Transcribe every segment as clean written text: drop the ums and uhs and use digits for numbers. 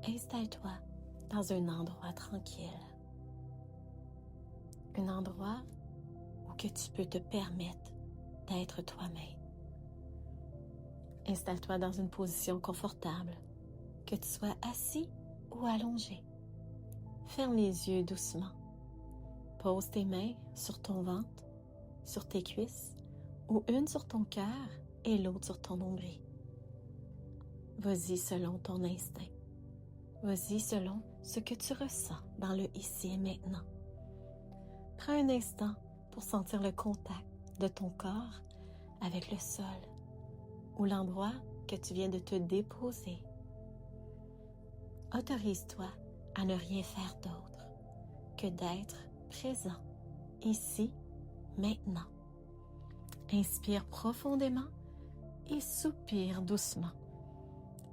installe-toi dans un endroit tranquille. Un endroit où que tu peux te permettre d'être toi-même. Installe-toi dans une position confortable, que tu sois assis ou allongé. Ferme les yeux doucement. Pose tes mains sur ton ventre, sur tes cuisses, ou une sur ton cœur et l'autre sur ton nombril. Vas-y selon ton instinct. Vas-y selon ce que tu ressens dans le ici et maintenant. Prends un instant pour sentir le contact de ton corps avec le sol ou l'endroit que tu viens de te déposer. Autorise-toi à ne rien faire d'autre que d'être présent, ici, maintenant. Inspire profondément et soupire doucement,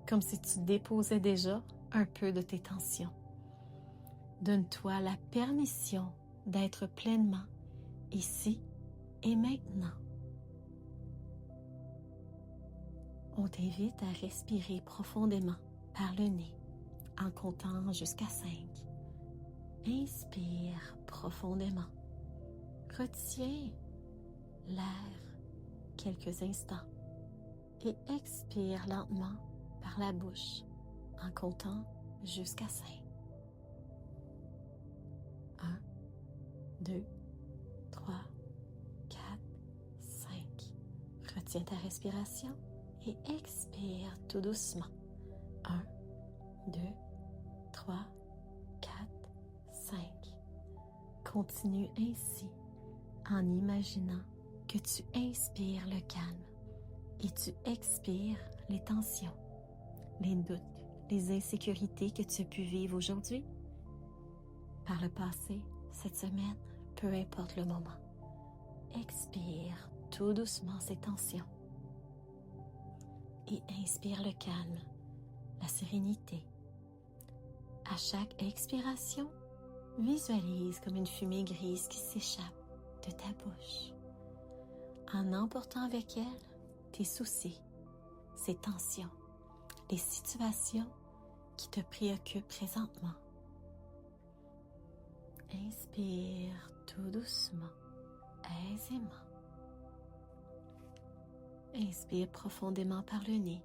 comme si tu déposais déjà un peu de tes tensions. Donne-toi la permission d'être pleinement ici et maintenant. On t'invite à respirer profondément par le nez en comptant jusqu'à 5. Inspire profondément. Retiens l'air quelques instants et expire lentement par la bouche en comptant jusqu'à 5. 1, 2, 3, 4, 5. Retiens ta respiration et expire tout doucement. 1, 2, 3, 4, 5. Continue ainsi en imaginant que tu inspires le calme et tu expires les tensions, les doutes, les insécurités que tu as pu vivre aujourd'hui, par le passé, cette semaine, peu importe le moment. Expire tout doucement ces tensions et inspire le calme, la sérénité. À chaque expiration, visualise comme une fumée grise qui s'échappe de ta bouche, en emportant avec elle tes soucis, ces tensions, les situations qui te préoccupent présentement. Inspire tout doucement, aisément. Inspire profondément par le nez.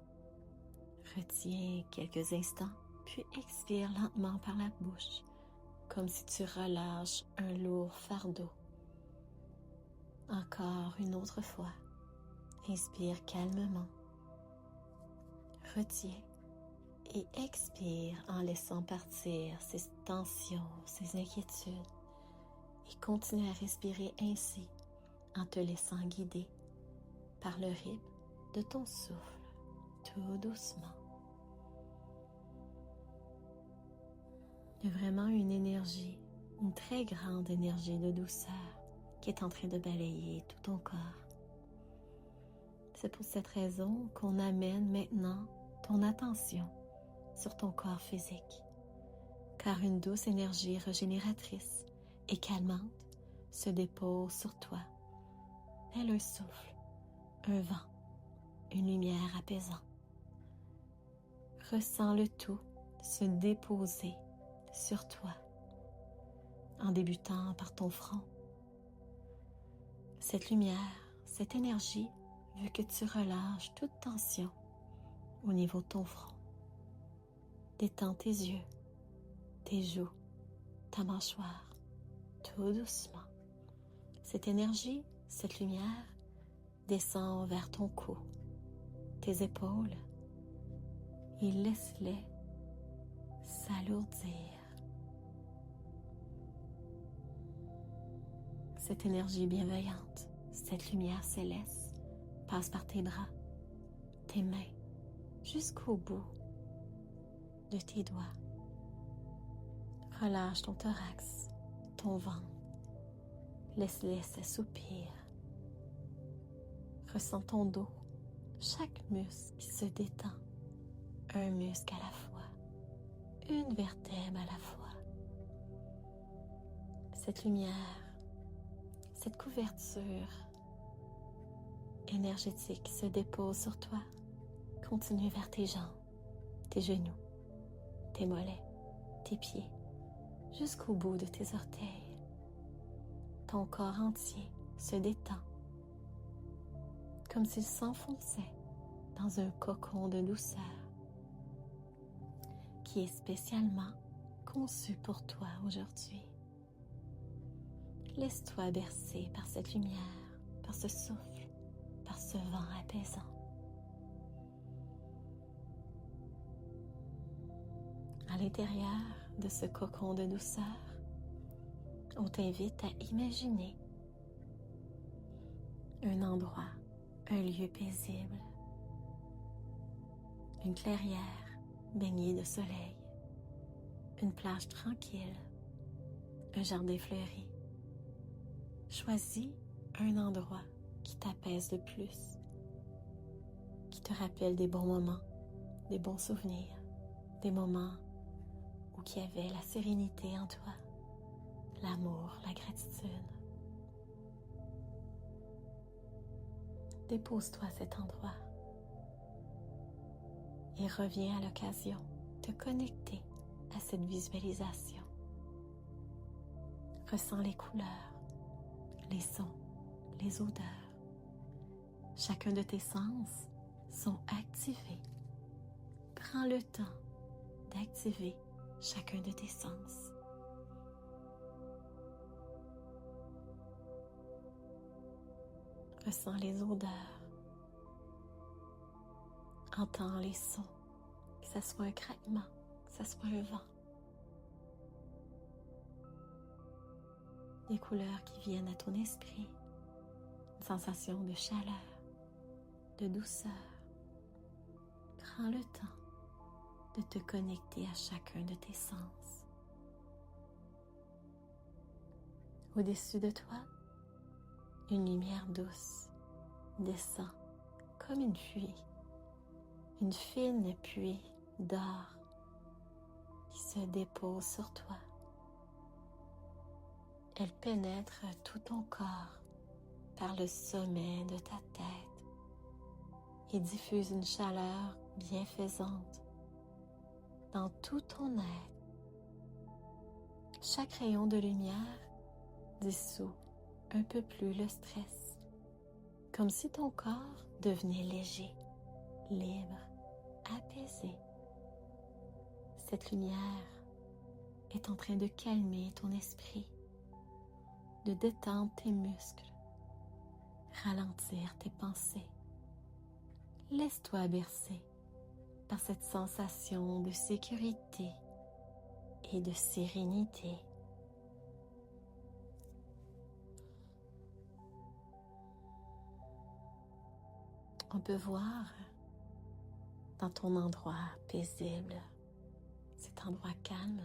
Retiens quelques instants, puis expire lentement par la bouche, comme si tu relâches un lourd fardeau. Encore une autre fois. Inspire calmement. Retiens et expire en laissant partir ces tensions, ces inquiétudes. Et continue à respirer ainsi en te laissant guider par le rythme de ton souffle, tout doucement. Il y a vraiment une énergie, une très grande énergie de douceur qui est en train de balayer tout ton corps. C'est pour cette raison qu'on amène maintenant ton attention sur ton corps physique, car une douce énergie régénératrice et calmante se dépose sur toi, tel un souffle, un vent, une lumière apaisante. Ressens le tout se déposer sur toi, en débutant par ton front. Cette lumière, cette énergie veut que tu relâches toute tension au niveau de ton front. Détends tes yeux, tes joues, ta mâchoire, tout doucement. Cette énergie, cette lumière descend vers ton cou, tes épaules et laisse-les s'alourdir. Cette énergie bienveillante, cette lumière céleste passe par tes bras, tes mains, jusqu'au bout de tes doigts. Relâche ton thorax, ton ventre. Laisse-les s'assoupir. Ressens ton dos, chaque muscle qui se détend, un muscle à la fois, une vertèbre à la fois. Cette lumière, cette couverture énergétique se dépose sur toi. Continue vers tes jambes, tes genoux, tes mollets, tes pieds, jusqu'au bout de tes orteils. Ton corps entier se détend, comme s'il s'enfonçait dans un cocon de douceur qui est spécialement conçu pour toi aujourd'hui. Laisse-toi bercer par cette lumière, par ce souffle, par ce vent apaisant. À l'intérieur de ce cocon de douceur, on t'invite à imaginer un endroit, un lieu paisible, une clairière baignée de soleil, une plage tranquille, un jardin fleuri. Choisis un endroit qui t'apaise le plus, qui te rappelle des bons moments, des bons souvenirs, des moments où il y avait la sérénité en toi, l'amour, la gratitude. Dépose-toi à cet endroit et reviens à l'occasion te connecter à cette visualisation. Ressens les couleurs, les sons, les odeurs. Chacun de tes sens sont activés. Prends le temps d'activer chacun de tes sens. Ressens les odeurs. Entends les sons, que ce soit un craquement, que ce soit un vent. Des couleurs qui viennent à ton esprit, une sensation de chaleur, de douceur. Prends le temps de te connecter à chacun de tes sens. Au-dessus de toi, une lumière douce descend comme une pluie, une fine pluie d'or qui se dépose sur toi. Elle pénètre tout ton corps par le sommet de ta tête et diffuse une chaleur bienfaisante dans tout ton être. Chaque rayon de lumière dissout un peu plus le stress, comme si ton corps devenait léger, libre, apaisé. Cette lumière est en train de calmer ton esprit, de détendre tes muscles, ralentir tes pensées. Laisse-toi bercer par cette sensation de sécurité et de sérénité. On peut voir dans ton endroit paisible, cet endroit calme,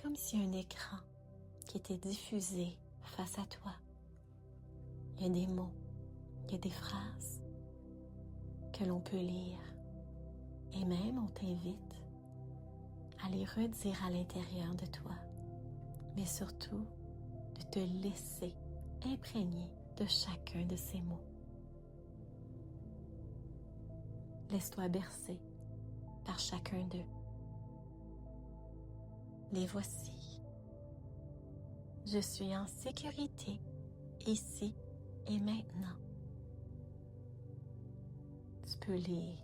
comme si un écran qui était diffusé face à toi. Il y a des mots, il y a des phrases que l'on peut lire et même on t'invite à les redire à l'intérieur de toi, mais surtout de te laisser imprégner de chacun de ces mots. Laisse-toi bercer par chacun d'eux. Les voici. Je suis en sécurité ici et maintenant. Tu peux les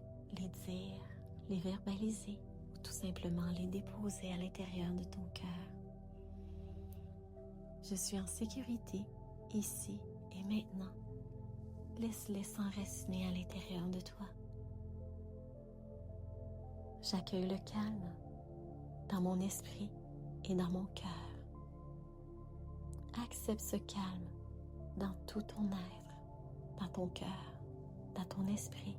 dire, les verbaliser ou tout simplement les déposer à l'intérieur de ton cœur. Je suis en sécurité ici et maintenant. Laisse-les s'enraciner à l'intérieur de toi. J'accueille le calme dans mon esprit et dans mon cœur. Accepte ce calme dans tout ton être, dans ton cœur, dans ton esprit.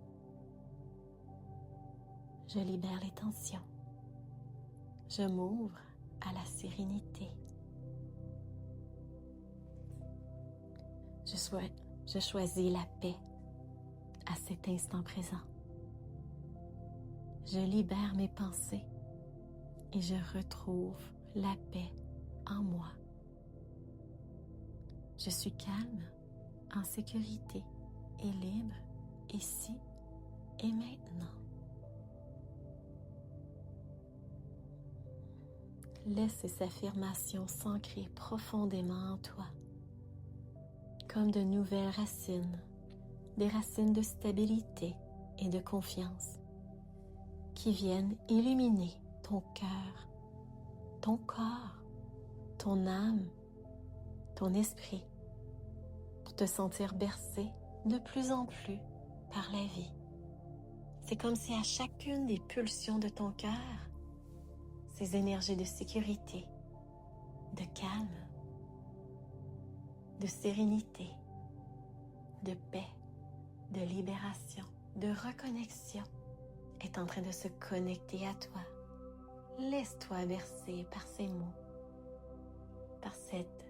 Je libère les tensions. Je m'ouvre à la sérénité. Je choisis la paix à cet instant présent. Je libère mes pensées et je retrouve la paix en moi. Je suis calme, en sécurité et libre ici et maintenant. Laisse ces affirmations s'ancrer profondément en toi, comme de nouvelles racines, des racines de stabilité et de confiance qui viennent illuminer ton cœur, ton corps, ton âme, ton esprit, pour te sentir bercé de plus en plus par la vie. C'est comme si à chacune des pulsions de ton cœur, ces énergies de sécurité, de calme, de sérénité, de paix, de libération, de reconnexion est en train de se connecter à toi. Laisse-toi bercer par ces mots, par cette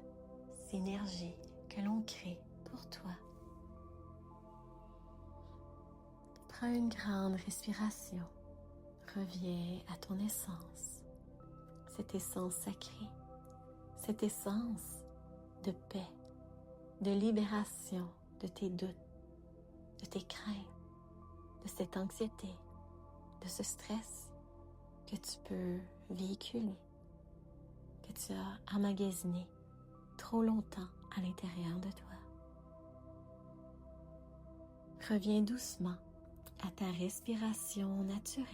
synergie que l'on crée pour toi. Prends une grande respiration. Reviens à ton essence, cette essence sacrée, cette essence de paix, de libération de tes doutes, de tes craintes, de cette anxiété, de ce stress que tu peux véhiculer, que tu as emmagasiné trop longtemps à l'intérieur de toi. Reviens doucement à ta respiration naturelle.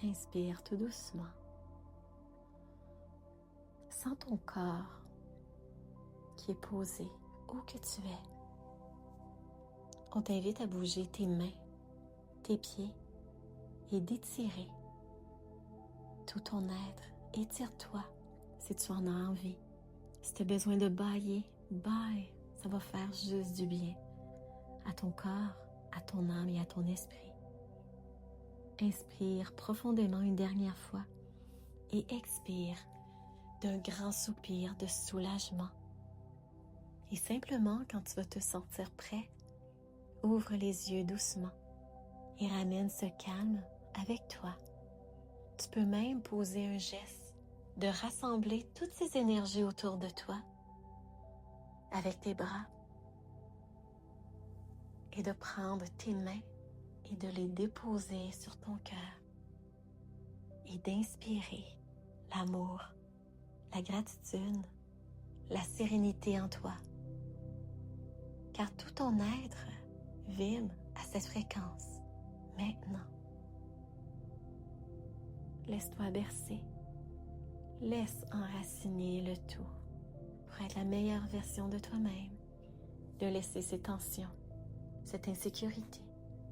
Inspire tout doucement. Sens ton corps qui est posé où que tu es. On t'invite à bouger tes mains, tes pieds et d'étirer tout ton être. Étire-toi si tu en as envie. Si tu as besoin de bâiller, bâille. Ça va faire juste du bien à ton corps, à ton âme et à ton esprit. Inspire profondément une dernière fois et expire d'un grand soupir de soulagement. Et simplement, quand tu vas te sentir prêt, ouvre les yeux doucement et ramène ce calme avec toi. Tu peux même poser un geste de rassembler toutes ces énergies autour de toi avec tes bras et de prendre tes mains et de les déposer sur ton cœur et d'inspirer l'amour, la gratitude, la sérénité en toi. Car tout ton être vibre à cette fréquence maintenant. Laisse-toi bercer. Laisse enraciner le tout pour être la meilleure version de toi-même. De laisser ces tensions, cette insécurité,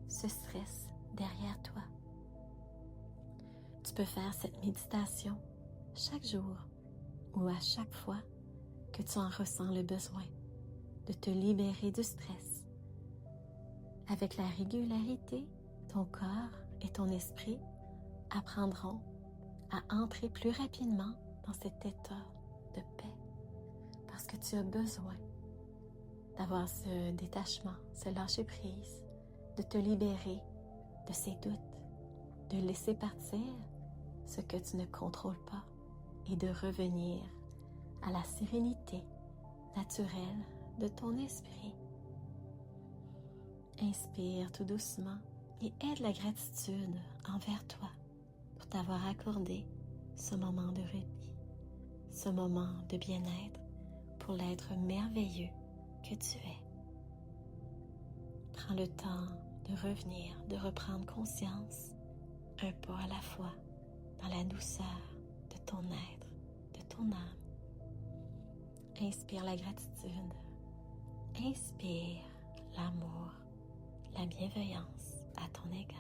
ce stress derrière toi. Tu peux faire cette méditation chaque jour ou à chaque fois que tu en ressens le besoin de te libérer du stress. Avec la régularité, ton corps et ton esprit apprendront à entrer plus rapidement dans cet état de paix parce que tu as besoin d'avoir ce détachement, ce lâcher-prise, de te libérer de ces doutes, de laisser partir ce que tu ne contrôles pas et de revenir à la sérénité naturelle de ton esprit. Inspire tout doucement et aide la gratitude envers toi pour t'avoir accordé ce moment de répit, ce moment de bien-être pour l'être merveilleux que tu es. Prends le temps de revenir, de reprendre conscience, un pas à la fois, dans la douceur de ton être, de ton âme. Inspire la gratitude. Inspire l'amour, la bienveillance à ton égard.